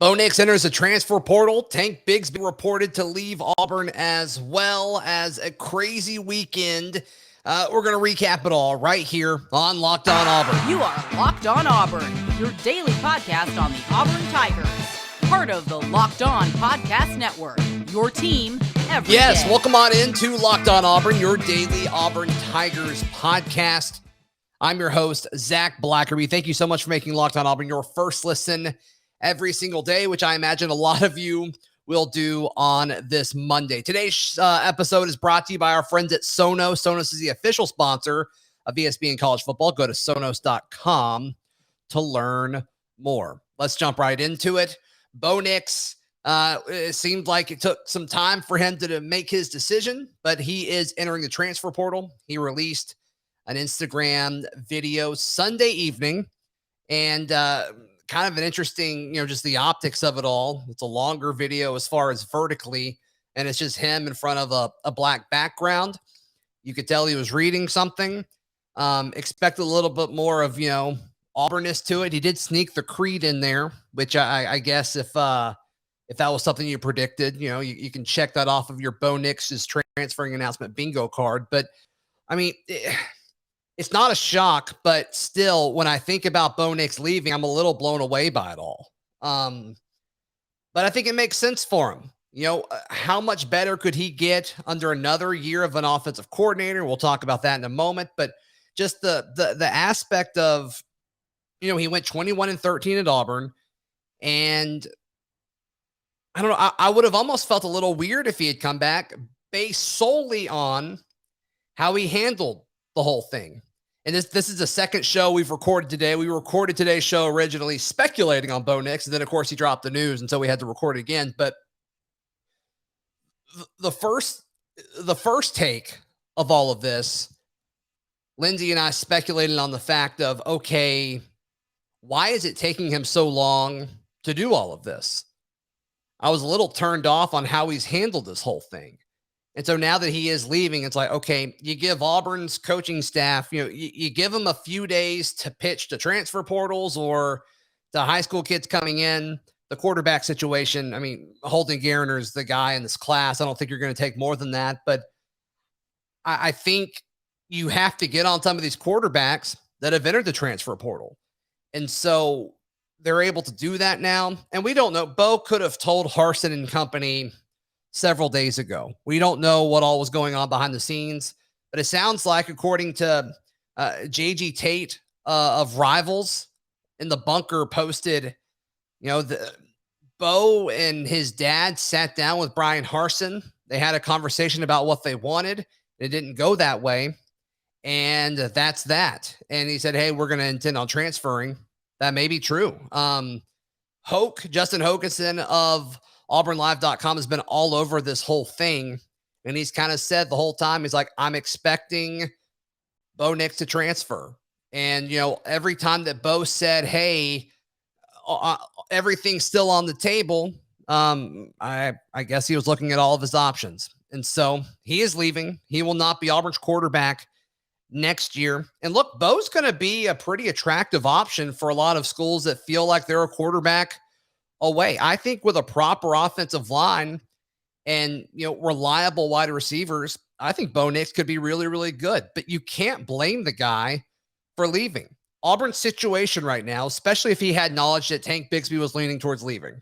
Bo Nix enters the transfer portal. Tank Bigsby reported to leave Auburn, as well as a crazy weekend. We're going to recap it all right here on Locked On Auburn. You are Locked On Auburn, your daily podcast on the Auburn Tigers. Part of the Locked On Podcast Network, your team every day. Welcome on into Locked On Auburn, your daily Auburn Tigers podcast. I'm your host, Zac Blackerby. Thank you so much for making Locked On Auburn your first listen every single day, which I imagine a lot of you will do on this Monday. Today's episode is brought to you by our friends at Sonos. Sonos is the official sponsor of ESPN College Football. Go to Sonos.com to learn more. Let's jump right into it. Bo Nix, it seemed like it took some time for him to make his decision, but he is entering the transfer portal. He released an Instagram video Sunday evening, and kind of an interesting, just the optics of it all. It's a longer video as far as vertically, and it's just him in front of a black background. You could tell he was reading something. Expect a little bit more of, Auburnness to it. He did sneak the creed in there, which I guess if that was something you predicted, you can check that off of your Bo Nix's transferring announcement bingo card. But I mean, it's not a shock, but still, when I think about Bo Nix leaving, I'm a little blown away by it all. But I think it makes sense for him. How much better could he get under another year of an offensive coordinator? We'll talk about that in a moment. But just the aspect of, he went 21-13 at Auburn, and I don't know. I would have almost felt a little weird if he had come back based solely on how he handled the whole thing. And this is the second show we've recorded today. We recorded today's show originally speculating on Bo Nix, and then, of course, he dropped the news, and so we had to record it again. But the first take of all of this, Lindsay and I speculated on the fact of, okay, why is it taking him so long to do all of this? I was a little turned off on how he's handled this whole thing. And so now that he is leaving, it's like, okay, you give Auburn's coaching staff, you give them a few days to pitch to transfer portals or to high school kids coming in. The quarterback situation, I mean, Holden Garner is the guy in this class. I don't think you're going to take more than that. But I think you have to get on some of these quarterbacks that have entered the transfer portal. And so they're able to do that now. And we don't know. Bo could have told Harsin and company several days ago. We don't know what all was going on behind the scenes, but it sounds like, according to JG Tate of Rivals in the Bunker, posted, Bo and his dad sat down with Brian Harsin. They had a conversation about what they wanted. It didn't go that way. And that's that. And he said, hey, we're going to intend on transferring. That may be true. Justin Hokanson of AuburnLive.com has been all over this whole thing. And he's kind of said the whole time, he's like, I'm expecting Bo Nix to transfer. And, every time that Bo said, hey, everything's still on the table, I guess he was looking at all of his options. And so he is leaving. He will not be Auburn's quarterback next year. And look, Bo's going to be a pretty attractive option for a lot of schools that feel like they're a quarterback away. I think with a proper offensive line and, reliable wide receivers, I think Bo Nix could be really, really good. But you can't blame the guy for leaving. Auburn's situation right now, especially if he had knowledge that Tank Bigsby was leaning towards leaving,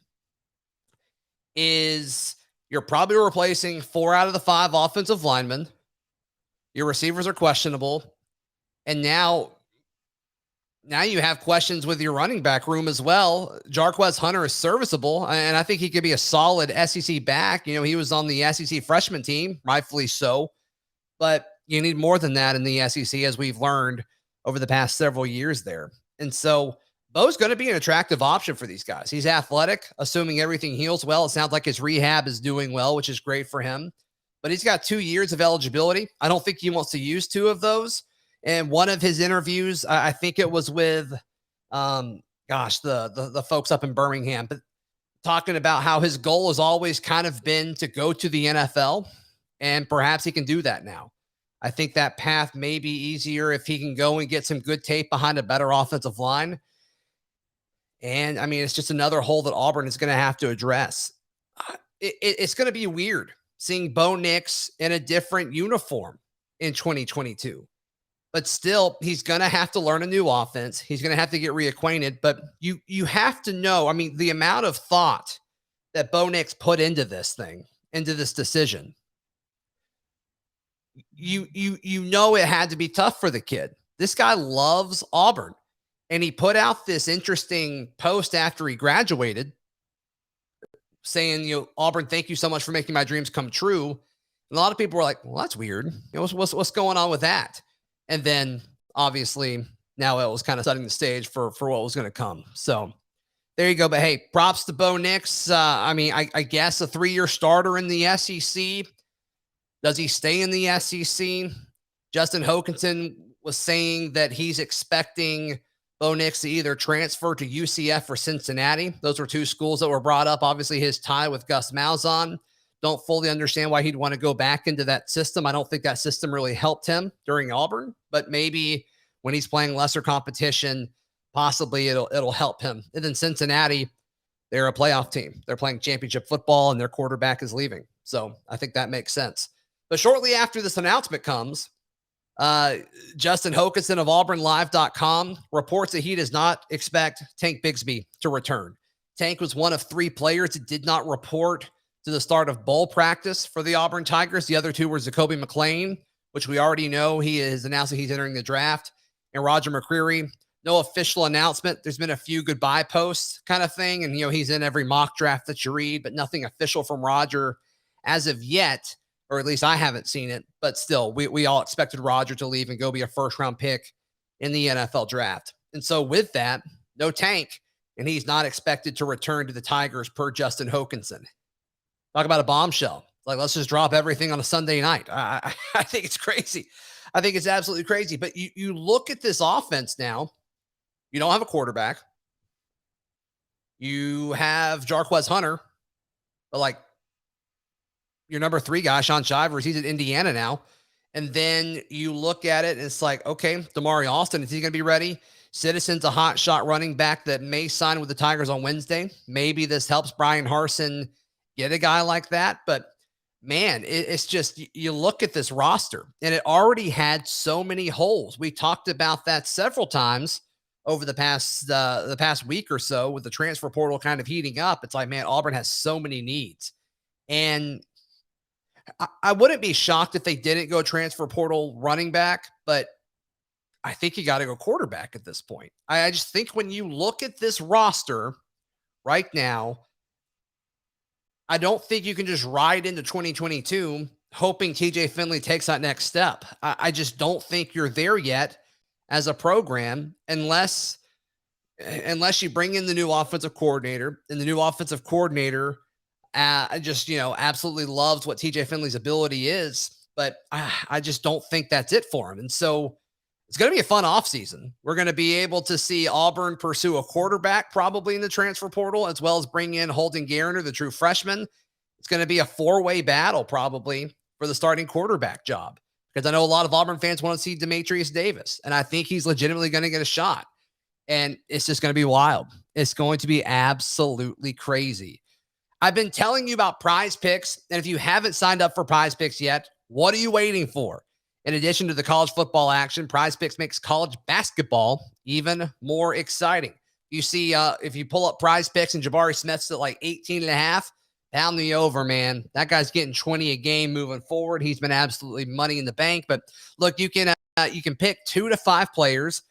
is you're probably replacing 4 out of the 5 offensive linemen. Your receivers are questionable. And now you have questions with your running back room as well. Jarquez Hunter is serviceable, and I think he could be a solid SEC back. He was on the SEC freshman team, rightfully so. But you need more than that in the SEC, as we've learned over the past several years there. And so Bo's going to be an attractive option for these guys. He's athletic, assuming everything heals well. It sounds like his rehab is doing well, which is great for him. But he's got 2 years of eligibility. I don't think he wants to use 2 of those. And one of his interviews, I think it was with, the folks up in Birmingham, but talking about how his goal has always kind of been to go to the NFL, and perhaps he can do that now. I think that path may be easier if he can go and get some good tape behind a better offensive line. And I mean, it's just another hole that Auburn is going to have to address. It's going to be weird seeing Bo Nix in a different uniform in 2022. But still, he's going to have to learn a new offense. He's going to have to get reacquainted. But you have to know, I mean, the amount of thought that Bo Nix put into this thing, into this decision, you know it had to be tough for the kid. This guy loves Auburn. And he put out this interesting post after he graduated saying, Auburn, thank you so much for making my dreams come true. And a lot of people were like, well, that's weird. What's going on with that? And then obviously now it was kind of setting the stage for what was going to come. So there you go. But hey, props to Bo Nix. I mean, I guess a 3-year starter in the SEC. Does he stay in the SEC? Justin Hokanson was saying that he's expecting Bo Nix to either transfer to UCF or Cincinnati. Those were two schools that were brought up. Obviously, his tie with Gus Malzahn. Don't fully understand why he'd want to go back into that system. I don't think that system really helped him during Auburn, but maybe when he's playing lesser competition, possibly it'll help him. And then Cincinnati, they're a playoff team. They're playing championship football, and their quarterback is leaving. So I think that makes sense. But shortly after this announcement comes, Justin Hokanson of AuburnLive.com reports that he does not expect Tank Bigsby to return. Tank was one of 3 players that did not report to the start of bowl practice for the Auburn Tigers. The other 2 were Zacoby McClain, which we already know he is announcing he's entering the draft, and Roger McCreary. No official announcement. There's been a few goodbye posts kind of thing, and he's in every mock draft that you read, but nothing official from Roger as of yet. Or at least I haven't seen it, but still, we all expected Roger to leave and go be a first-round pick in the NFL draft. And so with that, no Tank, and he's not expected to return to the Tigers per Justin Hokanson. Talk about a bombshell. Like, let's just drop everything on a Sunday night. I think it's crazy. I think it's absolutely crazy. But you look at this offense now, you don't have a quarterback. You have Jarquez Hunter, but like, your number 3 guy, Sean Shivers, he's at Indiana now. And then you look at it and it's like, okay, Damari Alston, is he going to be ready? Citizen's a hot shot running back that may sign with the Tigers on Wednesday. Maybe this helps Brian Harsin get a guy like that. But man, it's just, you look at this roster and it already had so many holes. We talked about that several times over the past week or so with the transfer portal kind of heating up. It's like, man, Auburn has so many needs. And I wouldn't be shocked if they didn't go transfer portal running back, but I think you got to go quarterback at this point. I just think when you look at this roster right now, I don't think you can just ride into 2022 hoping TJ Finley takes that next step. I just don't think you're there yet as a program unless you bring in the new offensive coordinator, and the new offensive coordinator absolutely loves what TJ Finley's ability is, but I just don't think that's it for him. And so it's going to be a fun offseason. We're going to be able to see Auburn pursue a quarterback probably in the transfer portal, as well as bring in Holden Garner, the true freshman. It's going to be a 4-way battle probably for the starting quarterback job, because I know a lot of Auburn fans want to see Demetrius Davis, and I think he's legitimately going to get a shot. And it's just going to be wild. It's going to be absolutely crazy. I've been telling you about Prize Picks, and if you haven't signed up for Prize Picks yet, what are you waiting for? In addition to the college football action, Prize Picks makes college basketball even more exciting. You see, if you pull up Prize Picks and Jabari Smith's at like 18.5, down the over, man. That guy's getting 20 a game moving forward. He's been absolutely money in the bank. But look, you can pick 2 to 5 players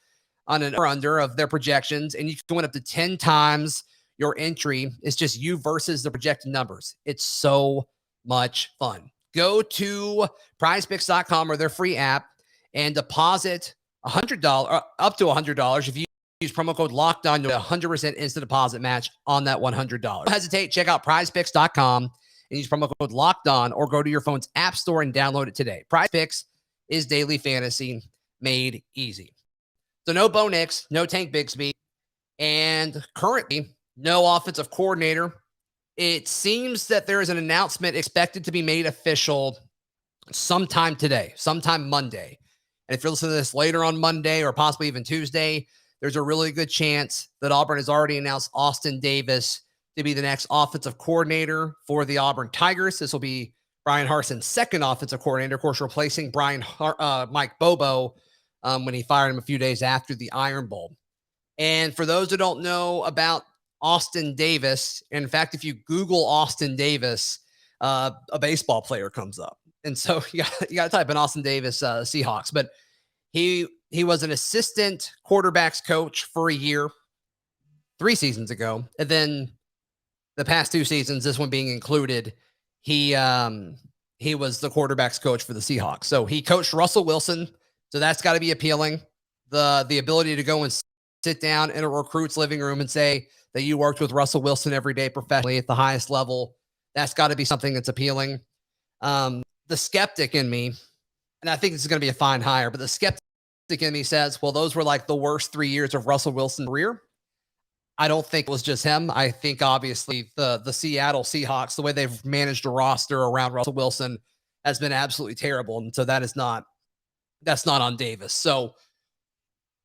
on an or under of their projections, and you can win up to 10 times your entry. Is just you versus the projected numbers. It's so much fun. Go to prizepicks.com or their free app and deposit $100, up to $100. If you use promo code LOCKEDON, you'll get 100% instant deposit match on that $100. Don't hesitate. Check out prizepicks.com and use promo code LOCKEDON, or go to your phone's app store and download it today. Prize Picks is daily fantasy made easy. So no Bo Nix, no Tank Bigsby, and currently no offensive coordinator. It seems that there is an announcement expected to be made official sometime today, sometime Monday. And if you're listening to this later on Monday or possibly even Tuesday, there's a really good chance that Auburn has already announced Austin Davis to be the next offensive coordinator for the Auburn Tigers. This will be Brian Harsin's second offensive coordinator, of course, replacing Mike Bobo when he fired him a few days after the Iron Bowl. And for those who don't know about Austin Davis, in fact, if you Google Austin Davis, a baseball player comes up. And so you got to type in Austin Davis Seahawks. But he was an assistant quarterbacks coach for a year, 3 seasons ago. And then the past 2 seasons, this one being included, he was the quarterbacks coach for the Seahawks. So he coached Russell Wilson. So that's got to be appealing. The ability to go and sit down in a recruit's living room and say that you worked with Russell Wilson every day professionally at the highest level. That's got to be something that's appealing. The skeptic in me, and I think this is going to be a fine hire, but the skeptic in me says, well, those were like the worst 3 years of Russell Wilson's career. I don't think it was just him. I think obviously the Seattle Seahawks, the way they've managed a roster around Russell Wilson has been absolutely terrible. And so that's not on Davis. So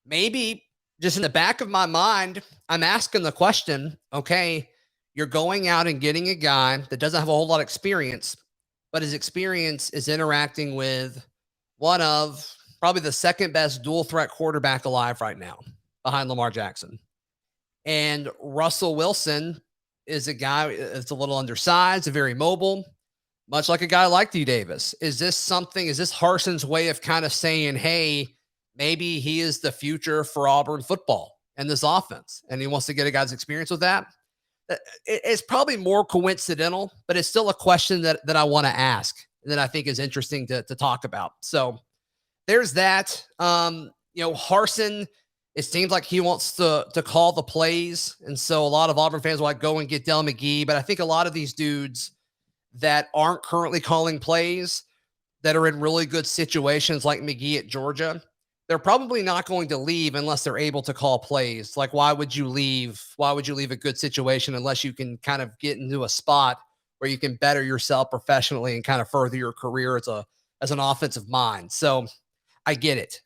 maybe just in the back of my mind, I'm asking the question, okay, you're going out and getting a guy that doesn't have a whole lot of experience, but his experience is interacting with one of probably the second best dual threat quarterback alive right now behind Lamar Jackson. And Russell Wilson is a guy that's a little undersized, very mobile, much like a guy like D. Davis. Is this Harsin's way of kind of saying, hey, maybe he is the future for Auburn football and this offense, and he wants to get a guy's experience with that? It's probably more coincidental, but it's still a question that I want to ask that I think is interesting to talk about. So there's that. Harsin, it seems like he wants to call the plays. And so a lot of Auburn fans will like go and get Del McGee. But I think a lot of these dudes that aren't currently calling plays, that are in really good situations like McGee at Georgia, they're probably not going to leave unless they're able to call plays. Like, why would you leave? Why would you leave a good situation unless you can kind of get into a spot where you can better yourself professionally and kind of further your career as an offensive mind? So I get it.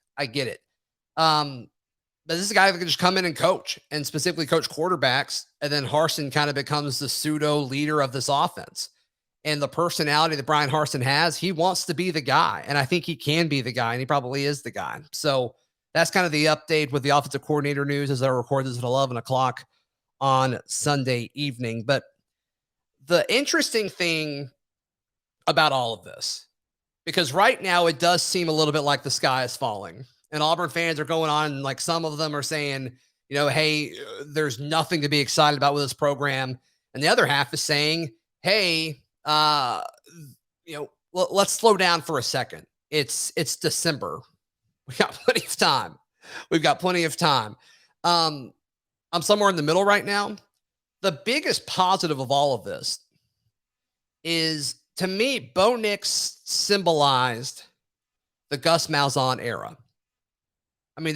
But this is a guy that can just come in and coach, and specifically coach quarterbacks. And then Harsin kind of becomes the pseudo leader of this offense. And the personality that Brian Harsin has, he wants to be the guy. And I think he can be the guy, and he probably is the guy. So that's kind of the update with the offensive coordinator news as I record this at 11 o'clock on Sunday evening. But the interesting thing about all of this, because right now it does seem a little bit like the sky is falling. And Auburn fans are going on, and like some of them are saying, hey, there's nothing to be excited about with this program. And the other half is saying, hey, let's slow down for a second. It's December. We got plenty of time. I'm somewhere in the middle right now. The biggest positive of all of this is, to me, Bo Nix symbolized the Gus Malzahn era. I mean,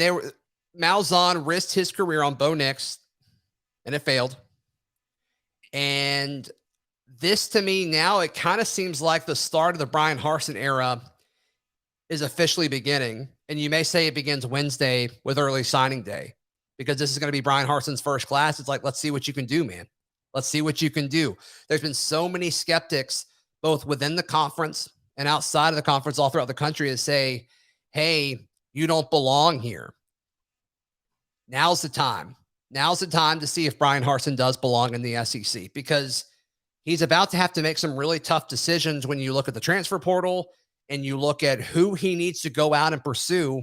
Malzahn risked his career on Bo Nix, and it failed. And this, to me, now it kind of seems like the start of the Brian Harsin era is officially beginning. And you may say it begins Wednesday with early signing day, because this is going to be Brian Harsin's first class. It's like, let's see what you can do, man. Let's see what you can do. There's been so many skeptics, both within the conference and outside of the conference, all throughout the country, to say, hey, you don't belong here. Now's the time. Now's the time to see if Brian Harsin does belong in the SEC, because he's about to have to make some really tough decisions when you look at the transfer portal and you look at who he needs to go out and pursue.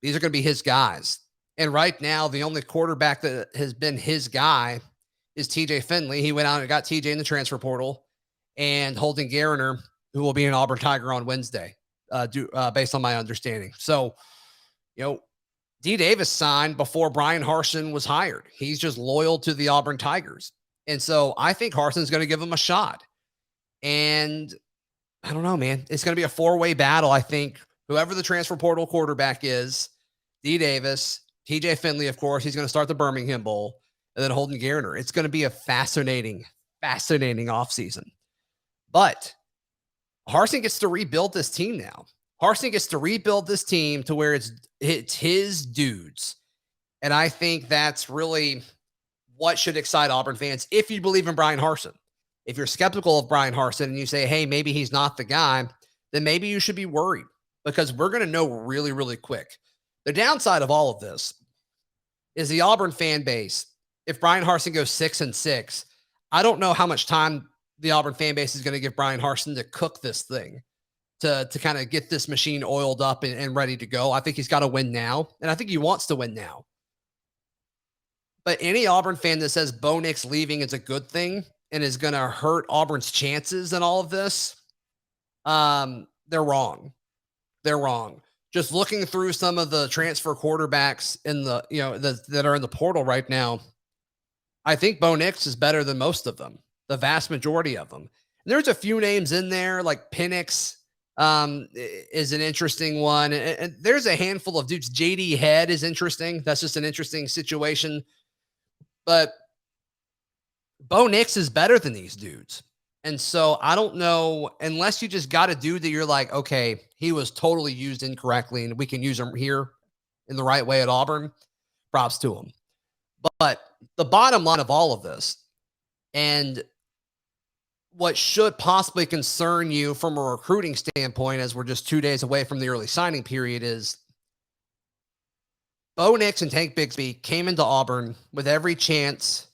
These are going to be his guys. And right now, the only quarterback that has been his guy is TJ Finley. He went out and got TJ in the transfer portal, and Holden Gariner, who will be an Auburn Tiger on Wednesday, based on my understanding. So, D. Davis signed before Brian Harsin was hired. He's just loyal to the Auburn Tigers. And so I think Harsin's going to give him a shot. And I don't know, man. It's going to be a 4-way battle. I think whoever the transfer portal quarterback is, D. Davis, TJ Finley, of course, he's going to start the Birmingham Bowl, and then Holden Gariner. It's going to be a fascinating offseason. But Harsin gets to rebuild this team now. Harsin gets to rebuild this team to where it's his dudes. And I think that's really what should excite Auburn fans if you believe in Brian Harsin. If you're skeptical of Brian Harsin and you say, hey, maybe he's not the guy, then maybe you should be worried because we're going to know really, really quick. The downside of all of this is the Auburn fan base. If Brian Harsin goes 6-6, I don't know how much time the Auburn fan base is going to give Brian Harsin to cook this thing, to kind of get this machine oiled up and ready to go. I think he's got to win now, and I think he wants to win now. But any Auburn fan that says Bo Nix leaving is a good thing and is going to hurt Auburn's chances in all of this, they're wrong. They're wrong. Just looking through some of the transfer quarterbacks in the, that are in the portal right now, I think Bo Nix is better than most of them, the vast majority of them. And there's a few names in there, like Penix is an interesting one. And there's a handful of dudes. JD Head is interesting. That's just an interesting situation. But Bo Nix is better than these dudes. And so I don't know, unless you just got a dude that you're like, okay, he was totally used incorrectly and we can use him here in the right way at Auburn, props to him. But the bottom line of all of this, and what should possibly concern you from a recruiting standpoint, as we're just 2 days away from the early signing period, is Bo Nix and Tank Bigsby came into Auburn with every chance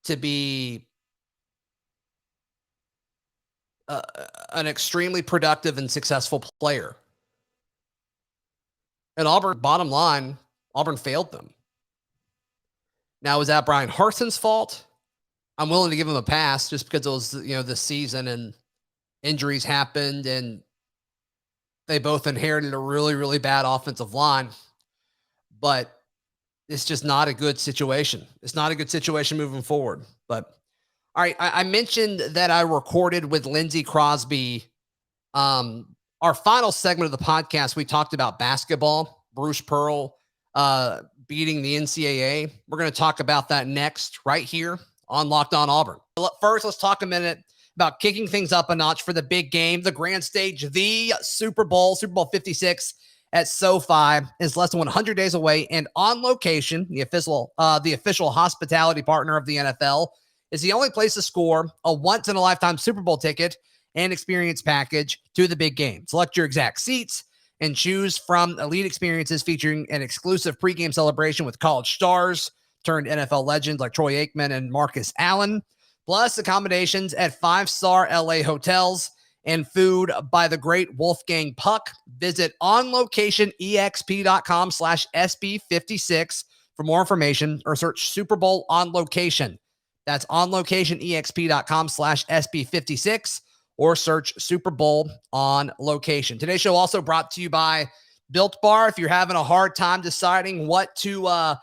to be an extremely productive and successful player. And Auburn, bottom line, Auburn failed them. Now, is that Brian Harsin's fault? I'm willing to give him a pass just because it was, this season and injuries happened and they both inherited a really, really bad offensive line. But it's just not a good situation. It's not a good situation moving forward. But all right, I mentioned that I recorded with Lindsay Crosby. Our final segment of the podcast, we talked about basketball, Bruce Pearl beating the NCAA. We're going to talk about that next right here on Locked On Auburn. First, let's talk a minute about kicking things up a notch for the big game, the grand stage, the Super Bowl 56 at SoFi is less than 100 days away, and On Location, the official hospitality partner of the NFL, is the only place to score a once-in-a-lifetime Super Bowl ticket and experience package to the big game. Select your exact seats and choose from elite experiences featuring an exclusive pregame celebration with college stars turned NFL legends like Troy Aikman and Marcus Allen, plus accommodations at 5-star LA hotels and food by the great Wolfgang Puck. Visit onlocationexp.com/SB56 for more information or search Super Bowl On Location. That's onlocationexp.com/SB56 or search Super Bowl On Location. Today's show also brought to you by Built Bar. If you're having a hard time deciding what to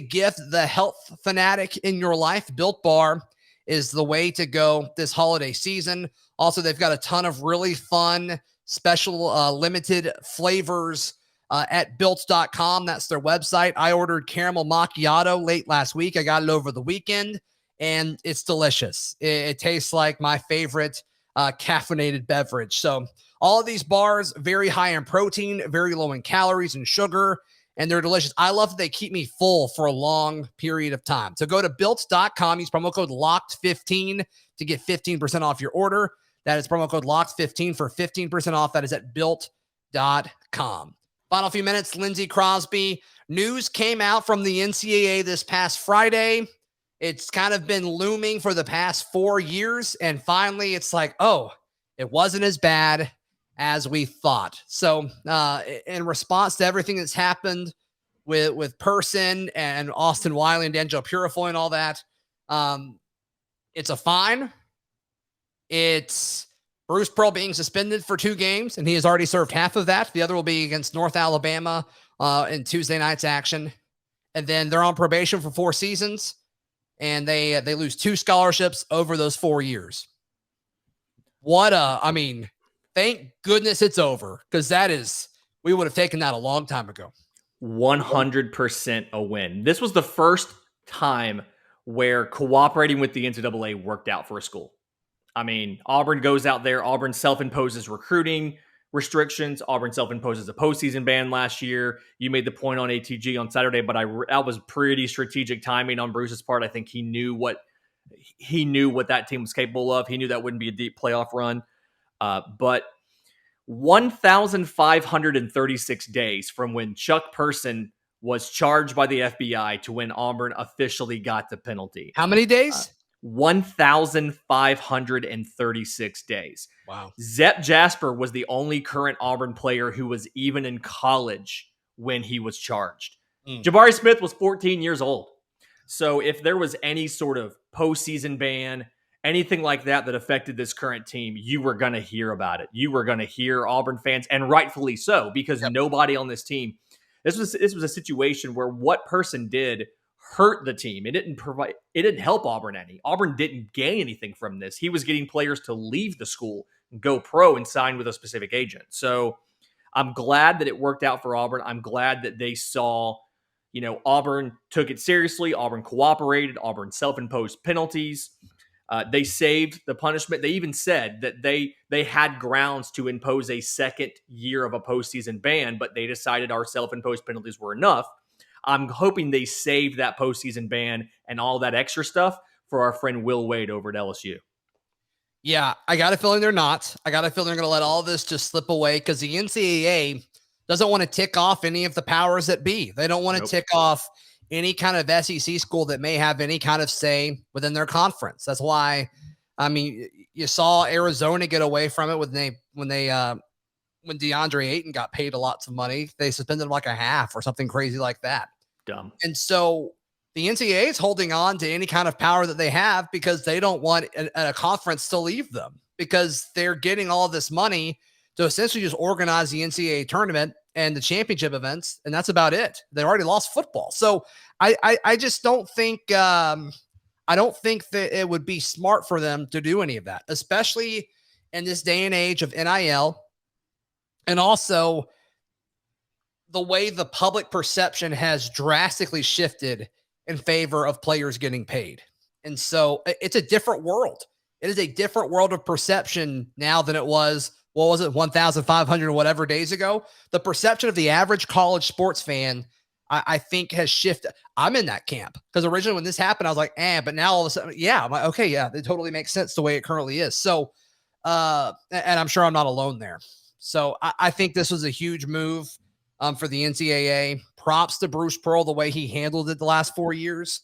gift the health fanatic in your life, Built Bar is the way to go this holiday season. Also, they've got a ton of really fun, special, limited flavors at built.com. That's their website. I ordered caramel macchiato late last week. I got it over the weekend, and it's delicious. It tastes like my favorite caffeinated beverage. So all of these bars, very high in protein, very low in calories and sugar, and they're delicious. I love that they keep me full for a long period of time. So go to built.com, use promo code LOCKED15 to get 15% off your order. That is promo code LOCKED15 for 15% off. That is at built.com. Final few minutes, Lindsay Crosby. News came out from the NCAA this past Friday. It's kind of been looming for the past 4 years. And finally, it's like, oh, it wasn't as bad as we thought. So in response to everything that's happened with Person and Austin Wiley and D'Angelo Purifoy and all that, it's a fine. It's Bruce Pearl being suspended for 2 games, and he has already served half of that. The other will be against North Alabama in Tuesday night's action. And then they're on probation for 4 seasons, and they lose 2 scholarships over those 4 years. Thank goodness it's over, because we would have taken that a long time ago. 100% a win. This was the first time where cooperating with the NCAA worked out for a school. I mean, Auburn goes out there, Auburn self-imposes recruiting, restrictions. Auburn self-imposed as a postseason ban last year. You made the point on ATG on Saturday, but that was pretty strategic timing on Bruce's part. I think he knew what that team was capable of. He knew that wouldn't be a deep playoff run. But 1,536 days from when Chuck Person was charged by the FBI to when Auburn officially got the penalty. How many days? 1,536 days. Wow. Zep Jasper was the only current Auburn player who was even in college when he was charged. Jabari Smith was 14 years old. So if there was any sort of postseason ban, anything like that affected this current team, you were going to hear about it. You were going to hear Auburn fans, and rightfully so, because nobody on this team, this was a situation where what Person did hurt the team. It didn't help Auburn any. Auburn didn't gain anything from this. He was getting players to leave the school, go pro, and sign with a specific agent. So I'm glad that it worked out for Auburn. I'm glad that they saw, Auburn took it seriously. Auburn cooperated. Auburn self-imposed penalties. They saved the punishment. They even said that they had grounds to impose a second year of a postseason ban, but they decided our self-imposed penalties were enough. I'm hoping they saved that postseason ban and all that extra stuff for our friend Will Wade over at LSU. Yeah, I got a feeling they're not. I got a feeling they're going to let all this just slip away because the NCAA doesn't want to tick off any of the powers that be. They don't want to tick off any kind of SEC school that may have any kind of say within their conference. That's why, you saw Arizona get away from it when DeAndre Ayton got paid lots of money. They suspended him like a half or something crazy like that. Dumb. And so the NCAA is holding on to any kind of power that they have because they don't want a conference to leave them because they're getting all this money to essentially just organize the NCAA tournament and the championship events. And that's about it. They already lost football. So I just don't think, I don't think that it would be smart for them to do any of that, especially in this day and age of NIL. And also the way the public perception has drastically shifted in favor of players getting paid. And so it's a different world. It is a different world of perception now than it was, 1,500 or whatever days ago. The perception of the average college sports fan, I think, has shifted. I'm in that camp because originally when this happened, I was like, but now all of a sudden, I'm like, okay, yeah, it totally makes sense the way it currently is. So, and I'm sure I'm not alone there. So I think this was a huge move for the NCAA. Props to Bruce Pearl, the way he handled it the last 4 years.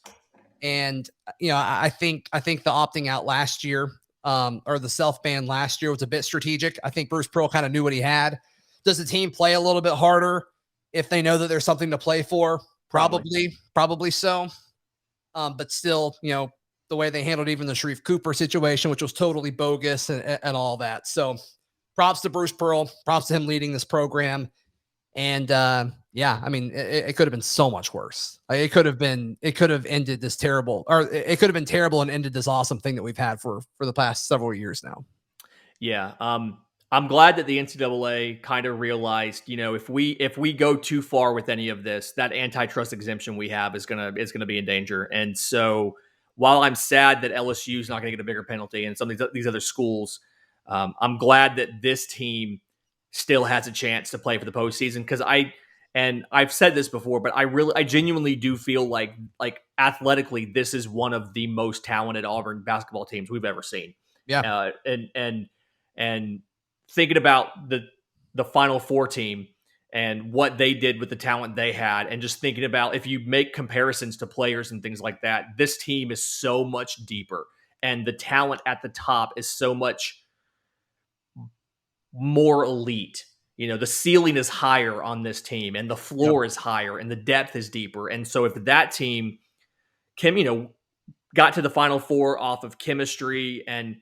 And, I think the opting out last year or the self-ban last year was a bit strategic. I think Bruce Pearl kind of knew what he had. Does the team play a little bit harder if they know that there's something to play for? Probably so. But still, the way they handled even the Sharif Cooper situation, which was totally bogus and all that. So props to Bruce Pearl, props to him leading this program. And it could have been so much worse. It could have ended this terrible, or it could have been terrible and ended this awesome thing that we've had for the past several years now. Yeah. I'm glad that the NCAA kind of realized, if we go too far with any of this, that antitrust exemption we have is gonna be in danger. And so while I'm sad that LSU is not going to get a bigger penalty and some of these other schools, I'm glad that this team still has a chance to play for the postseason because I've said this before, but I genuinely do feel like athletically, this is one of the most talented Auburn basketball teams we've ever seen. Yeah. And thinking about the Final Four team and what they did with the talent they had, and just thinking about if you make comparisons to players and things like that, this team is so much deeper and the talent at the top is so much more elite. The ceiling is higher on this team and the floor is higher and the depth is deeper. And so if that team got to the Final Four off of chemistry and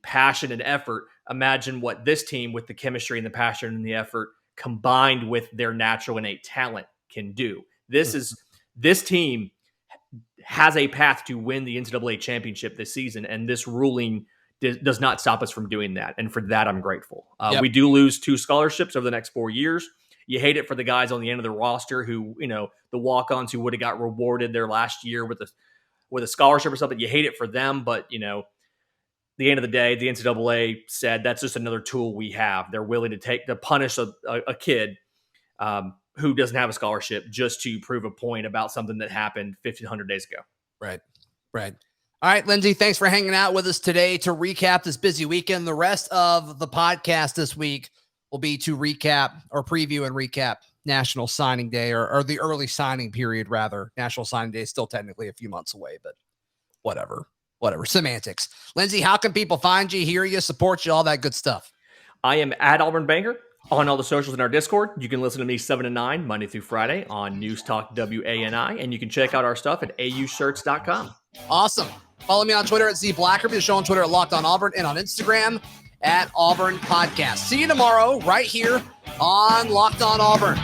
passion and effort, imagine what this team with the chemistry and the passion and the effort combined with their natural innate talent can do. This team has a path to win the NCAA championship this season, and this ruling does not stop us from doing that. And for that, I'm grateful. We do lose 2 scholarships over the next 4 years. You hate it for the guys on the end of the roster who, the walk-ons who would have got rewarded their last year with a scholarship or something. You hate it for them, but, the end of the day, the NCAA said that's just another tool we have. They're willing to punish a kid who doesn't have a scholarship just to prove a point about something that happened 1,500 days ago. Right. All right, Lindsay, thanks for hanging out with us today to recap this busy weekend. The rest of the podcast this week will be to recap or preview and recap National Signing Day or the early signing period, rather. National Signing Day is still technically a few months away, but whatever. Semantics. Lindsay, how can people find you, hear you, support you, all that good stuff? I am at Auburn Banker on all the socials in our Discord. You can listen to me 7 to 9, Monday through Friday on NewsTalk WANI, and you can check out our stuff at aushirts.com. Awesome. Follow me on Twitter at Zac Blackerby, the show on Twitter at Locked On Auburn, and on Instagram at Auburn Podcast. See you tomorrow right here on Locked On Auburn.